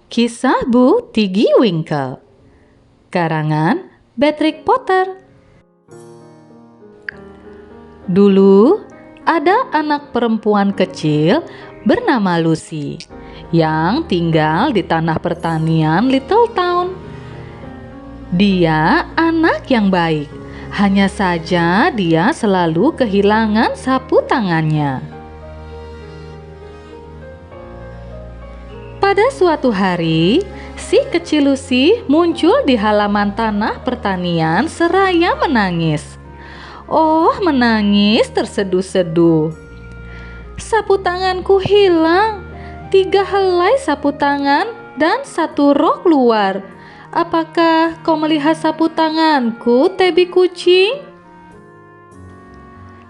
Kisah Bu Tiggy Winkle, karangan Patrick Potter. Dulu ada anak perempuan kecil bernama Lucy yang tinggal di tanah pertanian Little Town. Dia anak yang baik, hanya saja dia selalu kehilangan sapu tangannya. Pada suatu hari, si kecil Lucy muncul di halaman tanah pertanian seraya menangis. Oh, menangis terseduh-seduh. Sapu tanganku hilang. 3 helai sapu tangan dan 1 rok luar. Apakah kau melihat sapu tanganku, Tabby kucing?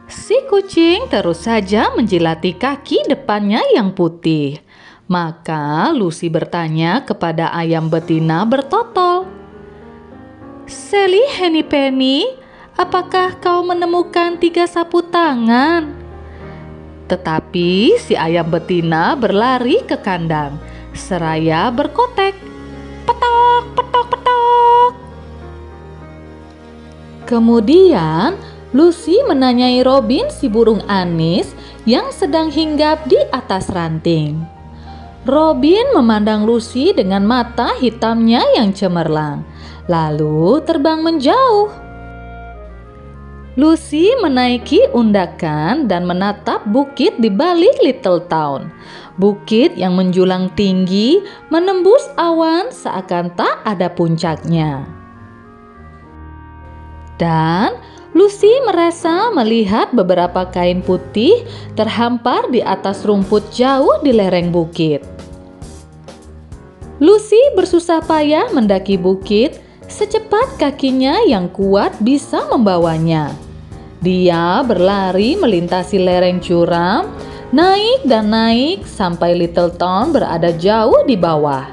Si kucing terus saja menjilati kaki depannya yang putih. Maka Lucy bertanya kepada ayam betina bertotol, "Sally Henny Penny, apakah kau menemukan 3 sapu tangan?" Tetapi si ayam betina berlari ke kandang, seraya berkotek, "Petok, petok, petok." Kemudian Lucy menanyai Robin si burung anis yang sedang hinggap di atas ranting. Robin memandang Lucy dengan mata hitamnya yang cemerlang, lalu terbang menjauh. Lucy menaiki undakan dan menatap bukit di balik Little Town. Bukit yang menjulang tinggi menembus awan seakan tak ada puncaknya. Dan Lucy merasa melihat beberapa kain putih terhampar di atas rumput jauh di lereng bukit. Lucy bersusah payah mendaki bukit secepat kakinya yang kuat bisa membawanya. Dia berlari melintasi lereng curam, naik dan naik sampai Little Town berada jauh di bawah.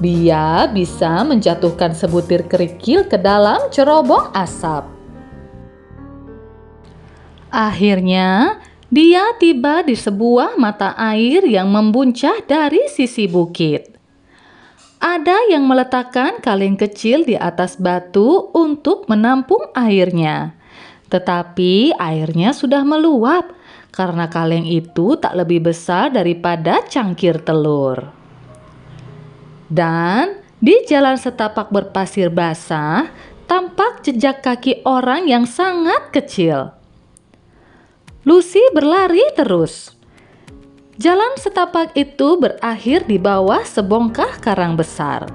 Dia bisa menjatuhkan sebutir kerikil ke dalam cerobong asap. Akhirnya, dia tiba di sebuah mata air yang membuncah dari sisi bukit. Ada yang meletakkan kaleng kecil di atas batu untuk menampung airnya. Tetapi airnya sudah meluap karena kaleng itu tak lebih besar daripada cangkir telur. Dan di jalan setapak berpasir basah, tampak jejak kaki orang yang sangat kecil. Lucy berlari terus. Jalan setapak itu berakhir di bawah sebongkah karang besar.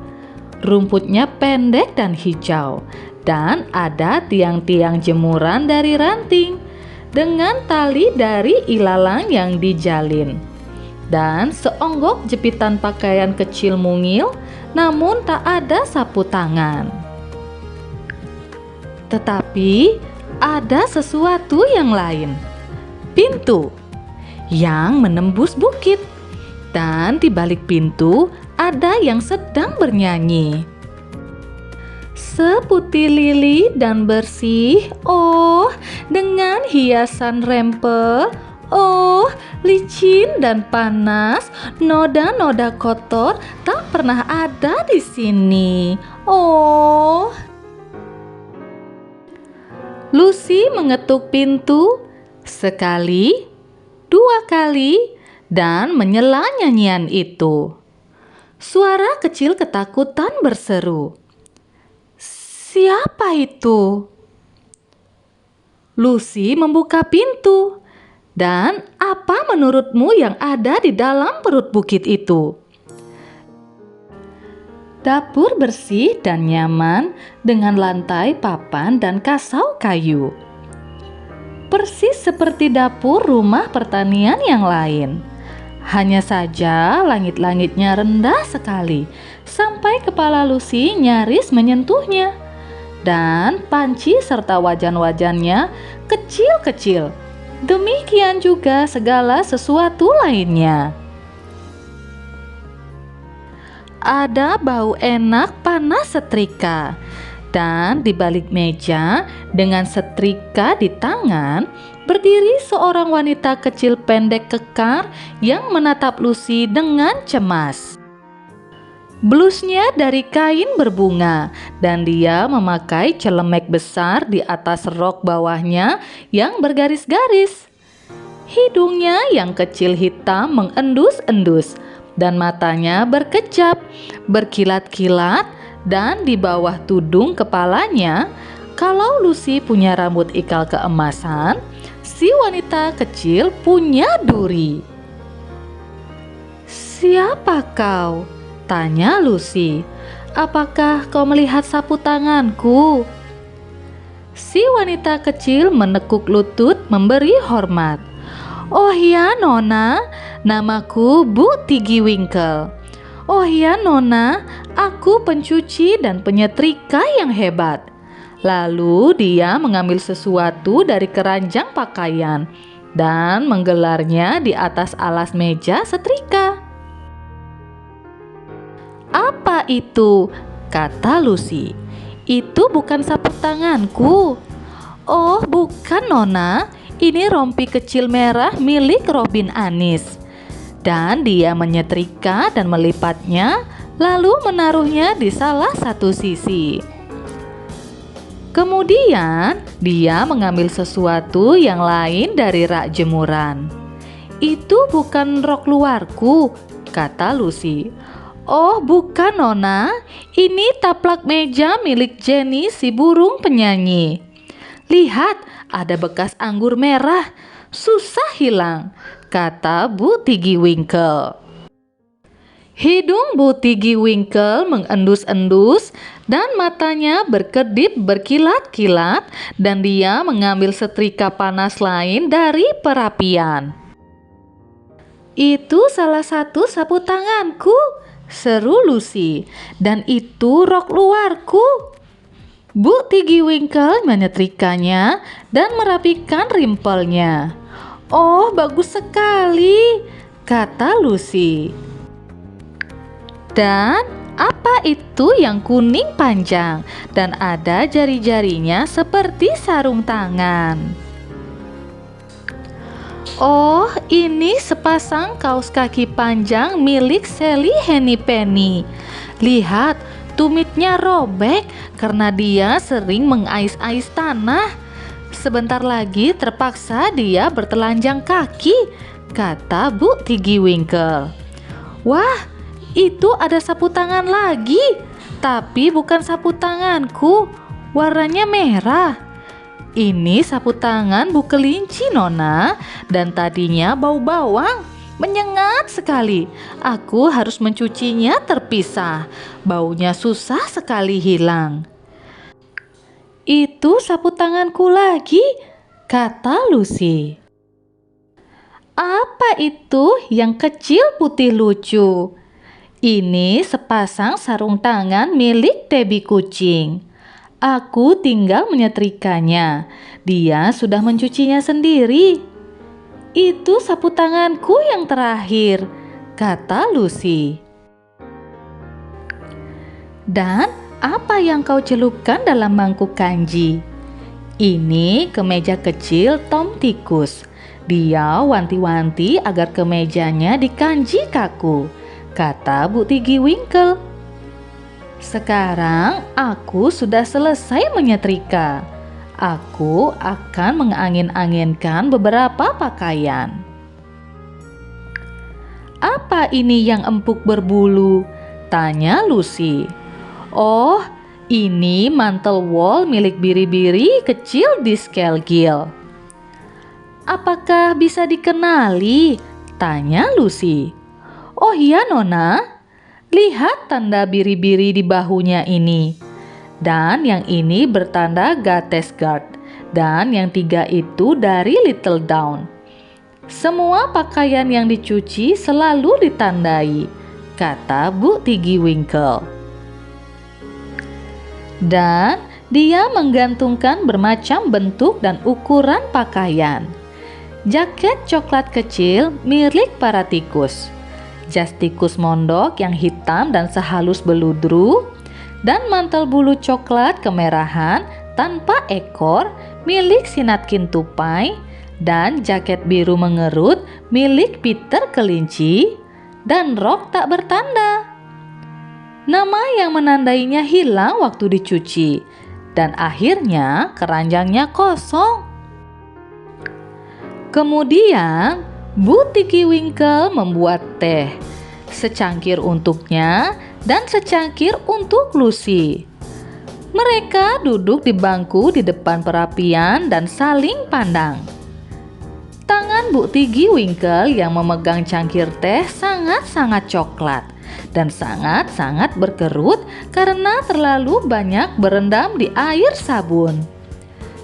Rumputnya pendek dan hijau, dan ada tiang-tiang jemuran dari ranting dengan tali dari ilalang yang dijalin, dan seonggok jepitan pakaian kecil mungil, namun tak ada sapu tangan. Tetapi ada sesuatu yang lain. Pintu yang menembus bukit, dan di balik pintu ada yang sedang bernyanyi. Seputih lili dan bersih, oh, dengan hiasan rempel, oh, licin dan panas, noda-noda kotor tak pernah ada di sini. Oh. Lucy mengetuk pintu sekali, 2 kali, dan menyela nyanyian itu. Suara kecil ketakutan berseru, "Siapa itu?" Lucy membuka pintu. Dan apa menurutmu yang ada di dalam perut bukit itu? Dapur bersih dan nyaman dengan lantai papan dan kasau kayu. Persis seperti dapur rumah pertanian yang lain. Hanya saja langit-langitnya rendah sekali, sampai kepala Lucy nyaris menyentuhnya. Dan panci serta wajan-wajannya kecil-kecil. Demikian juga segala sesuatu lainnya. Ada bau enak panas setrika. Dan di balik meja, dengan setrika di tangan, berdiri seorang wanita kecil pendek kekar yang menatap Lucy dengan cemas. Blusnya dari kain berbunga dan dia memakai celemek besar di atas rok bawahnya yang bergaris-garis. Hidungnya yang kecil hitam mengendus-endus dan matanya berkecap, berkilat-kilat, dan di bawah tudung kepalanya, kalau Lucy punya rambut ikal keemasan, si wanita kecil punya duri. "Siapa kau?" tanya Lucy. "Apakah kau melihat sapu tanganku?" Si wanita kecil menekuk lutut memberi hormat. "Oh ya, Nona, namaku Bu Tiggy Winkle. Oh ya, Nona, aku pencuci dan penyetrika yang hebat." Lalu dia mengambil sesuatu dari keranjang pakaian dan menggelarnya di atas alas meja setrika. "Apa itu?" kata Lucy. "Itu bukan sapu tanganku." "Oh, bukan, Nona. Ini rompi kecil merah milik Robin Anis." Dan dia menyetrika dan melipatnya, lalu menaruhnya di salah satu sisi. Kemudian dia mengambil sesuatu yang lain dari rak jemuran. "Itu bukan rok luarku," kata Lucy. "Oh, bukan, Nona. Ini taplak meja milik Jenny si burung penyanyi. Lihat, ada bekas anggur merah. Susah hilang," kata Bu Tiggy Winkle. Hidung Bu Tiggy Winkle mengendus-endus dan matanya berkedip berkilat-kilat, dan dia mengambil setrika panas lain dari perapian. "Itu salah satu sapu tanganku," seru Lucy, "dan itu rok luarku." Bu Tiggy Winkle menyetrikanya dan merapikan rimpelnya. "Oh, bagus sekali," kata Lucy. "Dan apa itu yang kuning panjang dan ada jari-jarinya seperti sarung tangan?" "Oh, ini sepasang kaos kaki panjang milik Sally Henny Penny. Lihat, tumitnya robek karena dia sering mengais-ais tanah. Sebentar lagi terpaksa dia bertelanjang kaki," kata Bu Tiggy Winkle. "Wah, itu ada sapu tangan lagi, tapi bukan sapu tanganku. Warnanya merah. Ini sapu tangan Bu Kelinci, Nona, dan tadinya bau bawang. Menyengat sekali. Aku harus mencucinya terpisah. Baunya susah sekali hilang." "Itu sapu tanganku lagi," kata Lucy. "Apa itu yang kecil putih lucu?" "Ini sepasang sarung tangan milik Debbie kucing. Aku tinggal menyetrikanya. Dia sudah mencucinya sendiri." "Itu sapu tanganku yang terakhir," kata Lucy. "Dan apa yang kau celupkan dalam mangkuk kanji?" "Ini kemeja kecil Tom Tikus. Dia wanti-wanti agar kemejanya dikanji kaku," kata Bu Tiggy Winkle. "Sekarang aku sudah selesai menyetrika. Aku akan mengangin-anginkan beberapa pakaian." "Apa ini yang empuk berbulu?" tanya Lucy. "Oh, ini mantel wol milik biri-biri kecil di Skelgil." "Apakah bisa dikenali?" tanya Lucy. "Oh iya, Nona. Lihat tanda biri-biri di bahunya ini. Dan yang ini bertanda Gattesgard. Dan yang 3 itu dari Little Down. Semua pakaian yang dicuci selalu ditandai," kata Bu Tiggy Winkle. Dan dia menggantungkan bermacam bentuk dan ukuran pakaian. Jaket coklat kecil milik para tikus. Jas tikus mondok yang hitam dan sehalus beludru, dan mantel bulu coklat kemerahan tanpa ekor milik si Nutkin tupai, dan jaket biru mengerut milik Peter Kelinci, dan rok tak bertanda. Nama yang menandainya hilang waktu dicuci, dan akhirnya keranjangnya kosong. Kemudian, Bu Tiki Winkle membuat teh, secangkir untuknya dan secangkir untuk Lucy. Mereka duduk di bangku di depan perapian dan saling pandang. Tangan Bu Tiki Winkle yang memegang cangkir teh sangat-sangat coklat dan sangat-sangat berkerut karena terlalu banyak berendam di air sabun.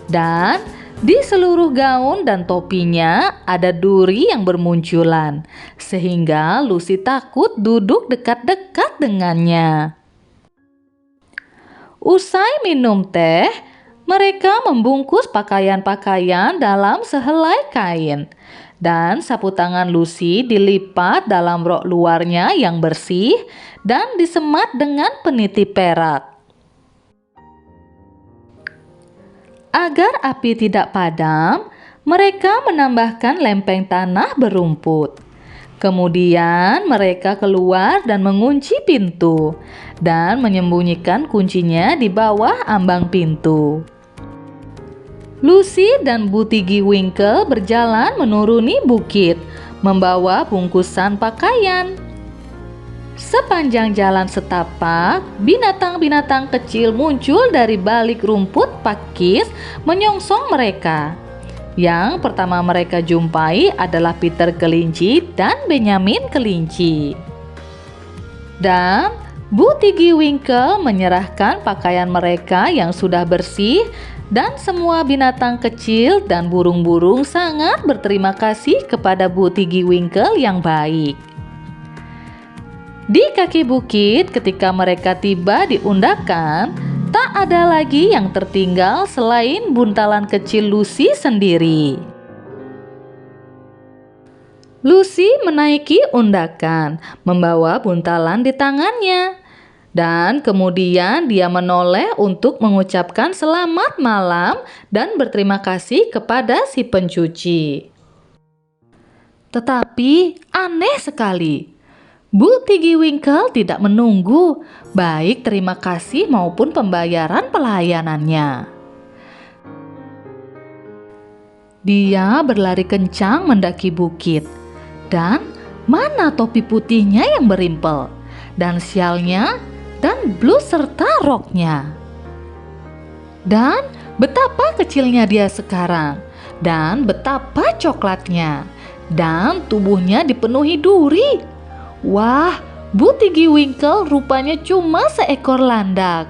Dan di seluruh gaun dan topinya ada duri yang bermunculan, sehingga Lucy takut duduk dekat-dekat dengannya. Usai minum teh, mereka membungkus pakaian-pakaian dalam sehelai kain, dan sapu tangan Lucy dilipat dalam rok luarnya yang bersih dan disemat dengan peniti perak. Agar api tidak padam, mereka menambahkan lempeng tanah berumput. Kemudian mereka keluar dan mengunci pintu dan menyembunyikan kuncinya di bawah ambang pintu. Lucy dan Bu Tiki Winkle berjalan menuruni bukit, membawa bungkusan pakaian. Sepanjang jalan setapak, binatang-binatang kecil muncul dari balik rumput pakis menyongsong mereka. Yang pertama mereka jumpai adalah Peter Kelinci dan Benjamin Kelinci. Dan Bu Tiki Winkle menyerahkan pakaian mereka yang sudah bersih, dan semua binatang kecil dan burung-burung sangat berterima kasih kepada Bu Tiki Winkle yang baik. Di kaki bukit ketika mereka tiba di undakan, tak ada lagi yang tertinggal selain buntalan kecil Lucy sendiri. Lucy menaiki undakan, membawa buntalan di tangannya. Dan kemudian dia menoleh untuk mengucapkan selamat malam dan berterima kasih kepada si pencuci. Tetapi aneh sekali. Bu Tiki Winkle tidak menunggu, baik terima kasih maupun pembayaran pelayanannya. Dia berlari kencang mendaki bukit, dan mana topi putihnya yang berimpel, dan sialnya, dan blus serta roknya. Dan betapa kecilnya dia sekarang, dan betapa coklatnya, dan tubuhnya dipenuhi duri. Wah, Bu Tiki Winkle rupanya cuma seekor landak.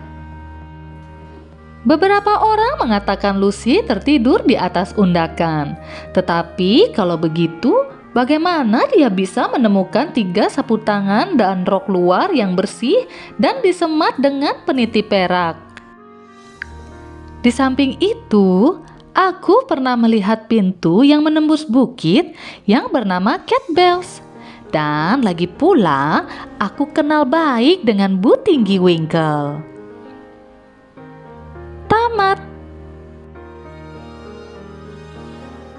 Beberapa orang mengatakan Lucy tertidur di atas undakan. Tetapi kalau begitu, bagaimana dia bisa menemukan 3 sapu tangan dan rok luar yang bersih dan disemat dengan peniti perak? Di samping itu, aku pernah melihat pintu yang menembus bukit yang bernama Cat Bells. Dan lagi pula, aku kenal baik dengan Bu Tiki Winkle. Tamat.